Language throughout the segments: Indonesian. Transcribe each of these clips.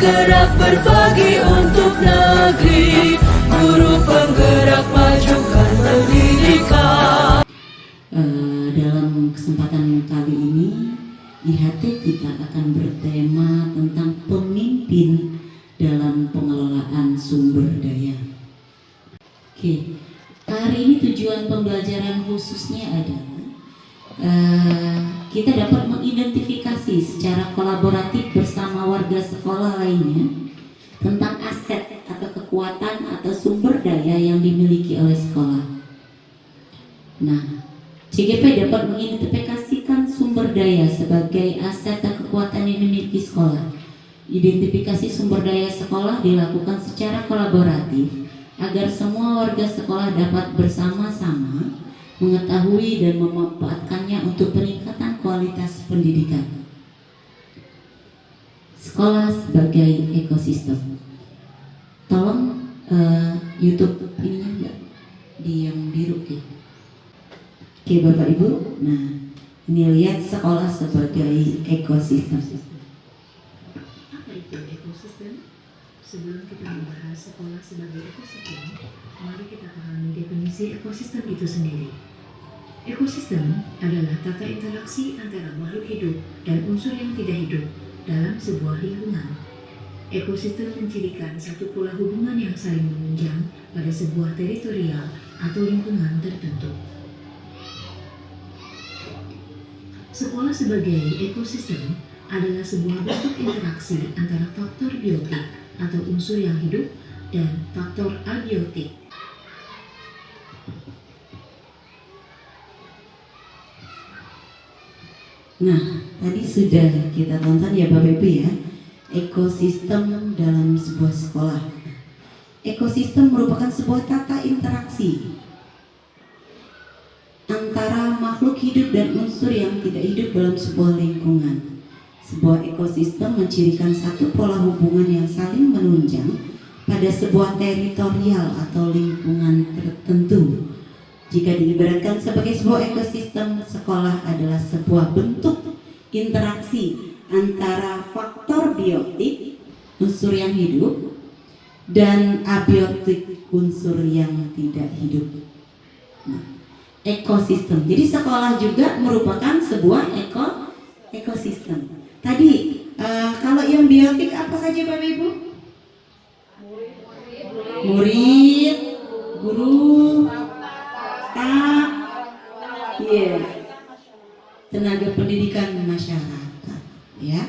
penggerak berbagi untuk negeri, guru penggerak majukan pendidikan. Dalam kesempatan kali ini IHT kita akan bertema tentang pemimpin dalam pengelolaan sumber daya. Oke, hari ini tujuan pembelajaran khususnya adalah kita dapat mengidentifikasi secara kolaboratif bersama warga sekolah lainnya tentang aset atau kekuatan atau sumber daya yang dimiliki oleh sekolah. Nah, CGP dapat mengidentifikasikan sumber daya sebagai aset dan kekuatan yang dimiliki sekolah. Identifikasi sumber daya sekolah dilakukan secara kolaboratif agar semua warga sekolah dapat bersama-sama mengetahui dan memanfaatkannya untuk peningkatan kualitas pendidikan. Sekolah sebagai ekosistem. Tolong YouTube ininya enggak di yang biru ya. Oke Bapak Ibu, nah ini lihat sekolah sebagai ekosistem. Apa itu ekosistem? Sebelum kita membahas sekolah sebagai ekosistem, mari kita pahami definisi ekosistem itu sendiri. Ekosistem adalah tata interaksi antara makhluk hidup dan unsur yang tidak hidup dalam sebuah lingkungan. Ekosistem mencirikan satu pola hubungan yang saling menunjang pada sebuah teritorial atau lingkungan tertentu. Sekolah sebagai ekosistem adalah sebuah bentuk interaksi antara faktor biotik atau unsur yang hidup dan faktor abiotik. Nah, tadi sudah kita tonton ya Bapak Ibu ya, ekosistem dalam sebuah sekolah. Ekosistem merupakan sebuah tata interaksi antara makhluk hidup dan unsur yang tidak hidup dalam sebuah lingkungan. Sebuah ekosistem mencirikan satu pola hubungan yang saling menunjang pada sebuah teritorial atau lingkungan tertentu. Jika diibaratkan sebagai sebuah ekosistem, sekolah adalah sebuah bentuk interaksi antara faktor biotik, unsur yang hidup, dan abiotik, unsur yang tidak hidup. Nah, ekosistem. Jadi sekolah juga merupakan sebuah ekosistem. Tadi kalau yang biotik apa saja Bapak Ibu? Murid, guru, staf, tenaga pendidikan masyarakat, ya.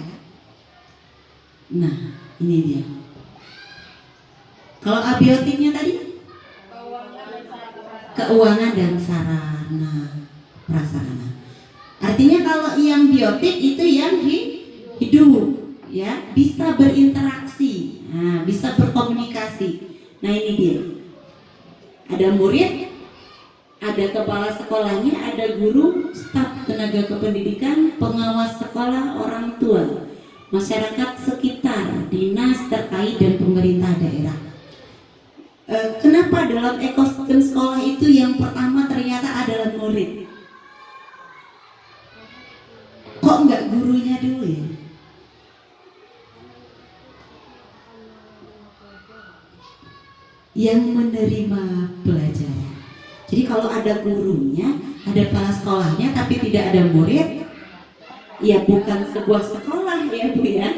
Nah, ini dia. Kalau abiotiknya tadi? Keuangan dan sarana prasarana. Artinya kalau yang biotik itu yang hidup, ya, bisa berinteraksi, nah, bisa berkomunikasi. Nah ini dia. Ada murid, ada kepala sekolahnya, ada guru, staf tenaga kependidikan, pengawas sekolah, orang tua, masyarakat sekitar, dinas terkait dan pemerintah daerah. Kenapa dalam ekosistem sekolah itu yang pertama ternyata adalah murid? Kok enggak gurunya dulu ya? Yang menerima pelajaran. Jadi kalau ada gurunya, ada kepala sekolahnya, tapi tidak ada murid, ya bukan sebuah sekolah ya Bu ya.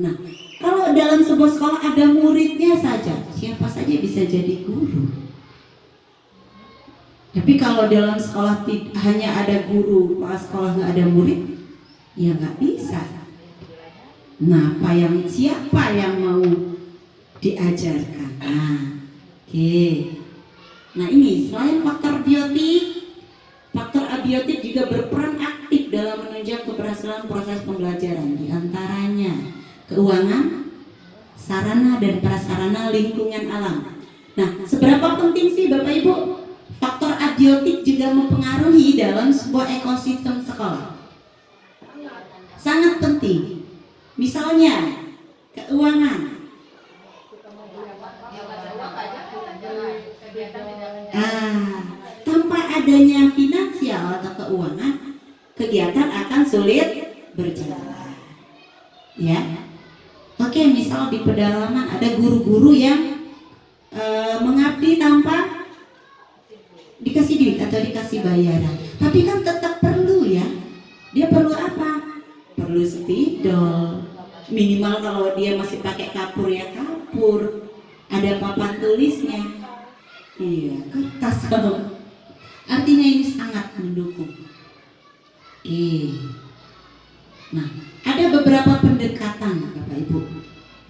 Nah, kalau dalam sebuah sekolah ada muridnya saja, siapa saja bisa jadi guru. Tapi kalau dalam sekolah hanya ada guru, kepala sekolah nggak ada murid, ya nggak bisa. Nah, siapa yang mau diajarkan? Nah, oke. Nah ini selain faktor biotik, faktor abiotik juga berperan aktif dalam menunjang keberhasilan proses pembelajaran. Di antaranya keuangan, sarana dan prasarana lingkungan alam. Nah, seberapa penting sih Bapak Ibu faktor abiotik juga mempengaruhi dalam sebuah ekosistem sekolah? Sangat penting. Misalnya keuangan. Tanpa adanya finansial atau keuangan, kegiatan akan sulit berjalan. Ya, oke. Oke, misal di pedalaman ada guru-guru yang mengabdi tanpa dikasih duit atau dikasih bayaran, tapi kan tetap perlu ya. Dia perlu apa? Perlu spidol, minimal kalau dia masih pakai kapur ya kapur, ada papan tulisnya, iya kertas. Artinya ini sangat mendukung. Nah, ada beberapa pendekatan Bapak Ibu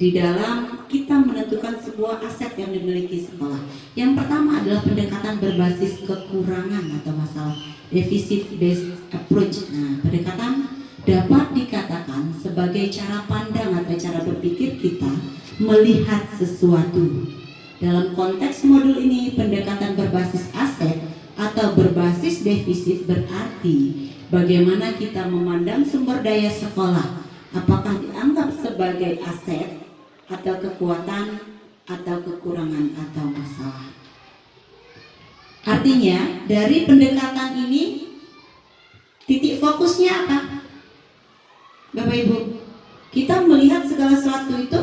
di dalam kita menentukan sebuah aset yang dimiliki sekolah. Yang pertama adalah pendekatan berbasis kekurangan atau masalah, deficit based approach. Nah, pendekatan dapat dikatakan sebagai cara pandang atau cara berpikir kita melihat sesuatu. Dalam konteks modul ini, pendekatan berbasis aset atau berbasis defisit berarti bagaimana kita memandang sumber daya sekolah, apakah dianggap sebagai aset atau kekuatan atau kekurangan atau masalah. Artinya dari pendekatan ini titik fokusnya apa? Bapak Ibu, kita melihat segala sesuatu itu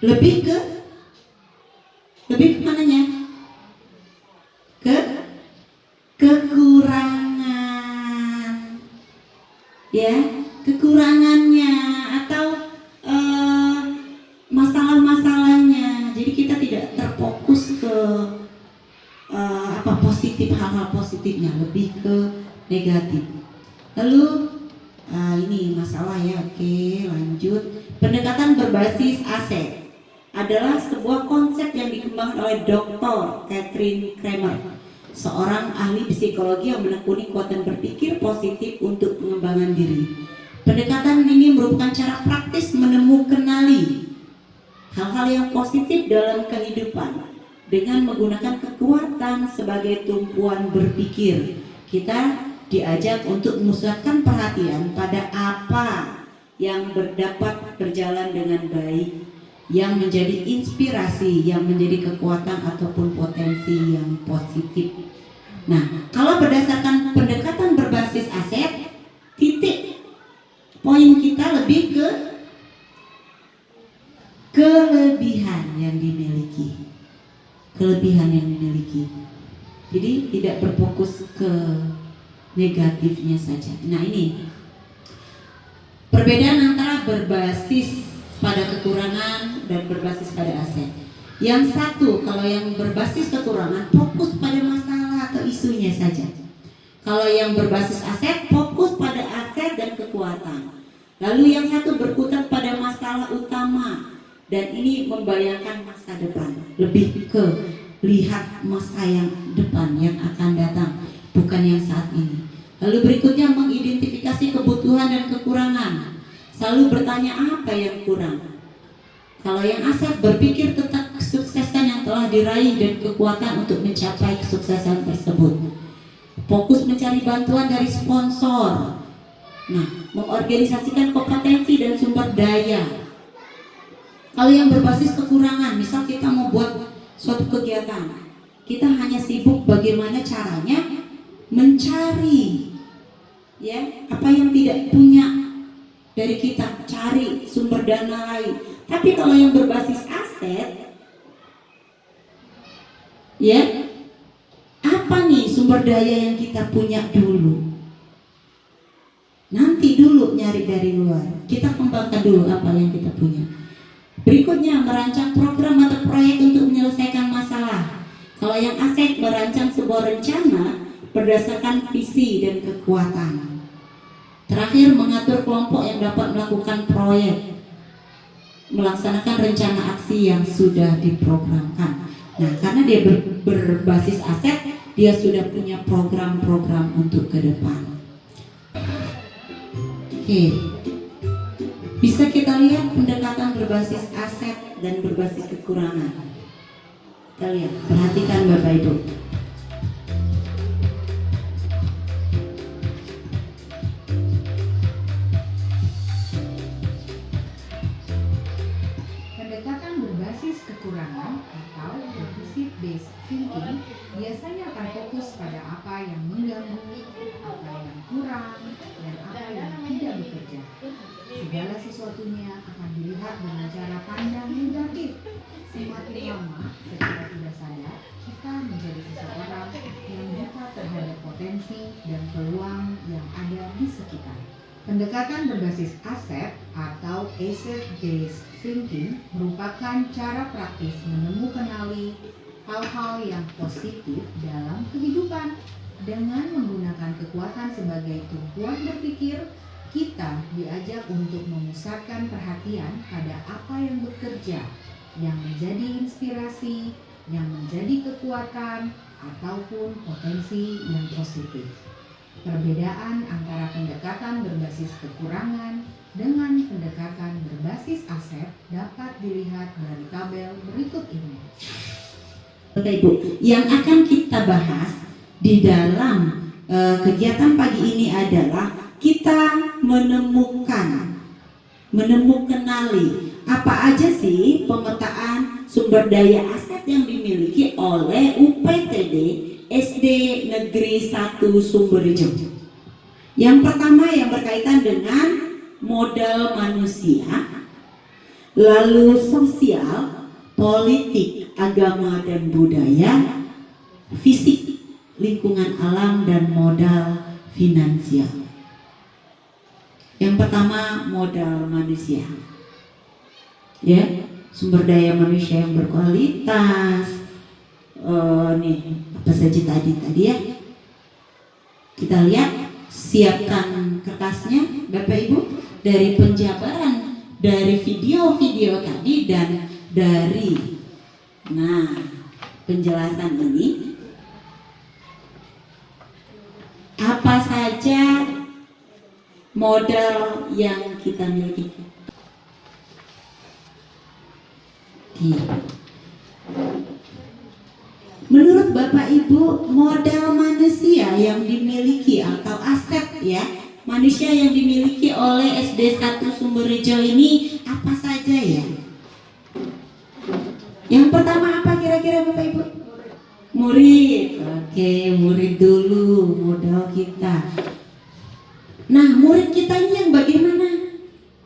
lebih ke mananya? Ke kekurangan, ya, kekurangannya atau masalah-masalahnya. Jadi kita tidak terfokus ke positif, hal-hal positifnya, lebih ke negatif. Lalu ini masalah ya. Oke, lanjut. Pendekatan berbasis aset adalah sebuah konsep yang dikembangkan oleh Dr. Catherine Kramer, seorang ahli psikologi yang menekuni kekuatan berpikir positif untuk pengembangan diri. Pendekatan ini merupakan cara praktis kenali hal-hal yang positif dalam kehidupan dengan menggunakan kekuatan sebagai tumpuan berpikir. Kita diajak untuk memusatkan perhatian pada apa yang dapat berjalan dengan baik, yang menjadi inspirasi, yang menjadi kekuatan ataupun potensi yang positif. Nah, kalau berdasarkan pendekatan berbasis aset, titik poin kita lebih ke kelebihan yang dimiliki. Kelebihan yang dimiliki. Jadi tidak berfokus ke negatifnya saja. Nah, ini perbedaan antara berbasis pada kekurangan dan berbasis pada aset. Yang satu, kalau yang berbasis kekurangan fokus pada masalah atau isunya saja. Kalau yang berbasis aset fokus pada aset dan kekuatan. Lalu yang satu berkutat pada masalah utama, dan ini membayangkan masa depan, lebih ke lihat masa yang depan yang akan datang, bukan yang saat ini. Lalu berikutnya mengidentifikasi kebutuhan dan kekurangan, selalu bertanya apa yang kurang. Kalau yang aset berpikir tentang kesuksesan yang telah diraih dan kekuatan untuk mencapai kesuksesan tersebut. Fokus mencari bantuan dari sponsor. Nah, mengorganisasikan kompetensi dan sumber daya. Kalau yang berbasis kekurangan, misal kita mau buat suatu kegiatan, kita hanya sibuk bagaimana caranya mencari ya apa yang tidak punya dari kita, cari sumber dana lain. Tapi kalau yang berbasis aset, ya apa nih sumber daya yang kita punya dulu, nanti dulu nyari dari luar, kita kembangkan dulu apa yang kita punya. Berikutnya merancang program atau proyek untuk menyelesaikan masalah. Kalau yang aset merancang sebuah rencana berdasarkan visi dan kekuatan. Terakhir mengatur kelompok yang dapat melakukan proyek, melaksanakan rencana aksi yang sudah diprogramkan. Nah, karena dia berbasis aset, dia sudah punya program-program untuk ke depan. Oke. Bisa kita lihat pendekatan berbasis aset dan berbasis kekurangan. Kita lihat, perhatikan Bapak Ibu. Pendekatan berbasis kekurangan atau deficit based thinking biasanya akan fokus pada apa yang mengganggu, apa yang kurang, dan apa yang tidak bekerja. Segala sesuatunya akan dilihat dengan cara pandang negatif. Semakin lama, secara tidak sadar, kita menjadi seseorang yang buta terhadap potensi dan peluang yang ada di sekitar. Pendekatan berbasis aset atau asset-based thinking merupakan cara praktis mengenali hal-hal yang positif dalam kehidupan. Dengan menggunakan kekuatan sebagai tumpuan berpikir, kita diajak untuk memusatkan perhatian pada apa yang bekerja, yang menjadi inspirasi, yang menjadi kekuatan, ataupun potensi yang positif. Perbedaan antara pendekatan berbasis kekurangan dengan pendekatan berbasis aset dapat dilihat dari tabel berikut ini. Bapak Ibu, yang akan kita bahas di dalam kegiatan pagi ini adalah kita menemukanali apa aja sih pemetaan sumber daya aset yang dimiliki oleh UPTD SD Negeri 1 Sumberjo. Yang pertama yang berkaitan dengan modal manusia, lalu sosial, politik, agama dan budaya, fisik, lingkungan alam dan modal finansial. Yang pertama modal manusia. Ya, sumber daya manusia yang berkualitas. Nih apa saja tadi ya. Kita lihat, siapkan kertasnya Bapak Ibu, dari penjabaran dari video-video tadi dan dari penjelasan ini, apa saja modal yang kita miliki. Menurut Bapak Ibu, modal manusia yang dimiliki atau aset ya, manusia yang dimiliki oleh SD 1 Sumberjo ini apa saja ya? Yang pertama apa kira-kira Bapak Ibu? Murid. Oke, murid dulu modal kita. Nah, murid kita ini yang bagaimana?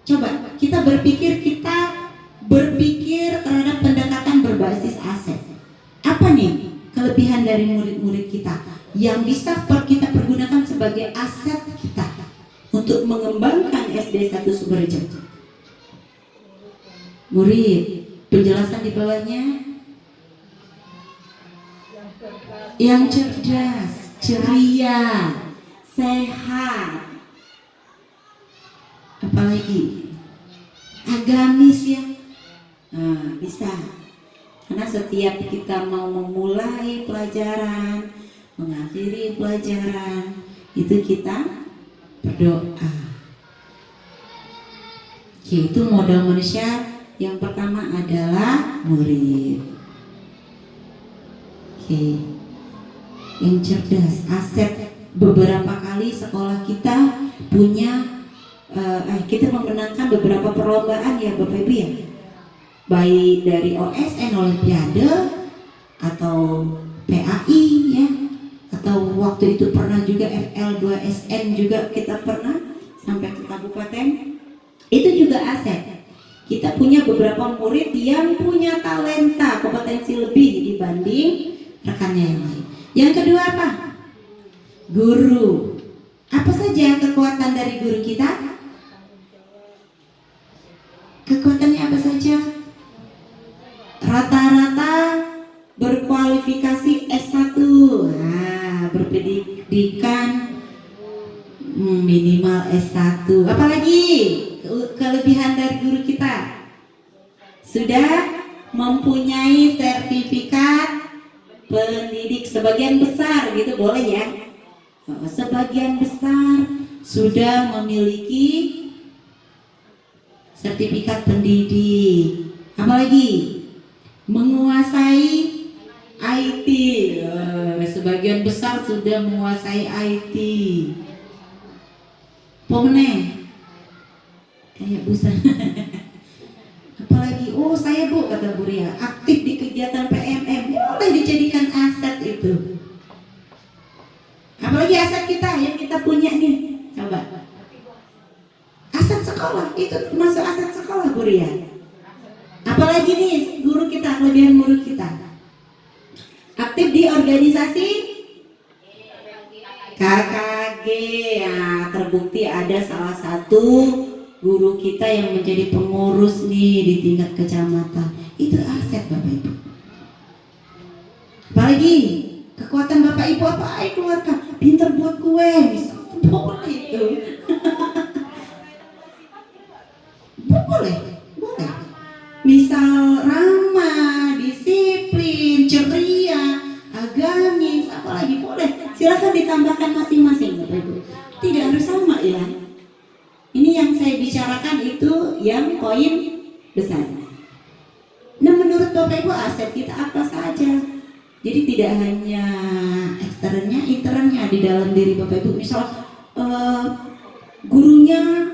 Coba kita berpikir terhadap pendekatan berbasis aset. Apa nih kelebihan dari murid-murid kita yang bisa kita pergunakan sebagai aset kita untuk mengembangkan SD 1 Sumberjo? Murid, penjelasan di bawahnya. Yang cerdas, ceria, sehat, apalagi agamis ya. Bisa, karena setiap kita mau memulai pelajaran, mengakhiri pelajaran, itu kita berdoa. Yaitu modal manusia yang pertama adalah murid. Yang cerdas, aset. Beberapa kali sekolah kita punya kita memenangkan beberapa perlombaan ya Bapak Ibu ya, baik dari OSN Olimpiade atau PAI ya, atau waktu itu pernah juga FL2SN juga kita pernah sampai ke kabupaten. Itu juga aset. Kita punya beberapa murid yang punya talenta, kompetensi lebih dibanding rekannya yang lain. Yang kedua apa? Guru. Apa saja kekuatan dari guru kita? Kekuatannya apa saja? Rata-rata berkualifikasi S1, berpendidikan minimal S1. Apalagi kelebihan dari guru kita? Sudah mempunyai sertifikat pendidik sebagian besar gitu, boleh ya? Sebagian besar sudah memiliki sertifikat pendidik. Apalagi menguasai IT, sebagian besar sudah menguasai IT. Pomne kayak busan. Apalagi, oh saya Bu, kata Bu Ria, aktif di kegiatan PMM, boleh dijadikan itu? Apalagi aset kita yang kita punya nih, coba. Aset sekolah itu termasuk aset sekolah, Bu Ria. Apalagi nih guru kita, kelebihan guru kita. Aktif di organisasi KKG. Ya, terbukti ada salah satu guru kita yang menjadi pengurus nih di tingkat kecamatan. Itu aset Bapak Ibu. Apalagi kekuatan Bapak Ibu apa? Ayo keluarkan. Pinter buat kue, bisa boleh itu. Boleh. Misal ramah, disiplin, ceria, agamis, apalagi boleh. Silakan ditambahkan masing-masing Bapak Ibu. Tidak harus sama ya. Ini yang saya bicarakan itu yang poin besar. Nah, menurut Bapak Ibu aset kita apa saja? Jadi tidak hanya eksternnya, internalnya di dalam diri Bapak Ibu. Misal gurunya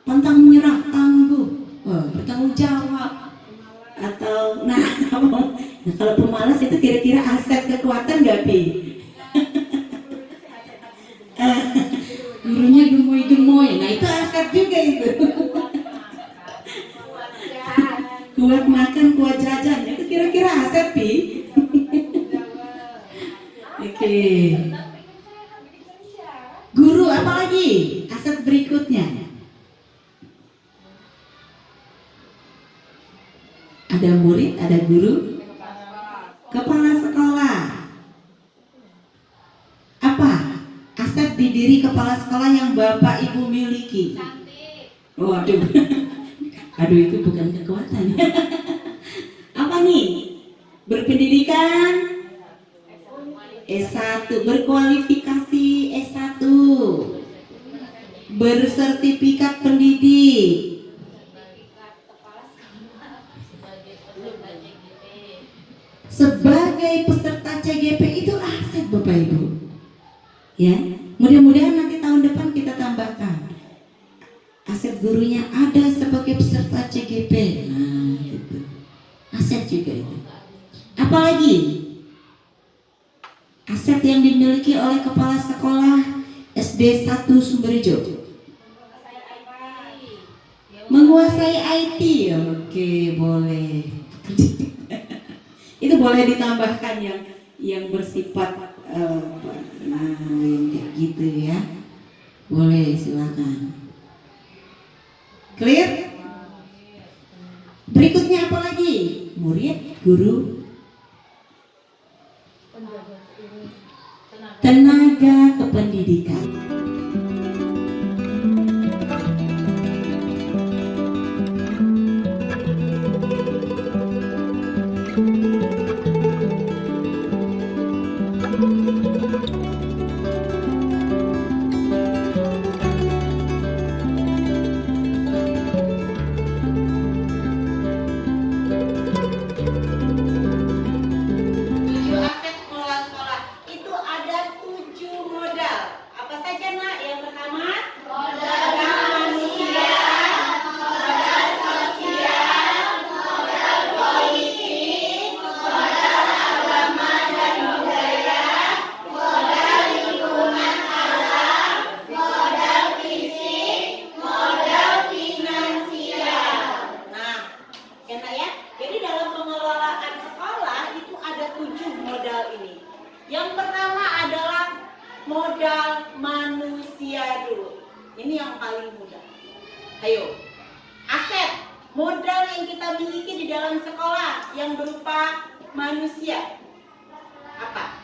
pantang menyerah, tangguh, bertanggung jawab, atau nah kalau pemalas itu kira-kira aset kekuatan nggak Pi? Gurunya gemoy-gemoy, nah itu aset juga itu. Kuat makan, kuat jajan, itu kira-kira aset Pi? Oke. Guru apalagi? Aset berikutnya. Ada murid, ada guru, kepala sekolah. Apa? Aset di diri kepala sekolah yang Bapak Ibu miliki. Waduh. Aduh, itu bukan kekuatan. Apa nih? Berpendidikan S1, berkualifikasi S1, bersertifikat pendidik, sebagai peserta CGP. Itu aset Bapak Ibu. Ya, mudah-mudahan nanti tahun depan kita tambahkan aset gurunya ada sebagai peserta CGP. Nah, gitu. Aset juga itu. Apalagi aset yang dimiliki oleh kepala sekolah SD 1 Sumberjo. Menguasai IT. Oke, boleh. Itu boleh ditambahkan yang bersifat yang kayak gitu ya. Boleh, silakan. Clear? Berikutnya apa lagi? Murid, guru, tenaga kependidikan. Yang pertama adalah modal manusia dulu. Ini yang paling mudah. Ayo, aset modal yang kita miliki di dalam sekolah yang berupa manusia apa?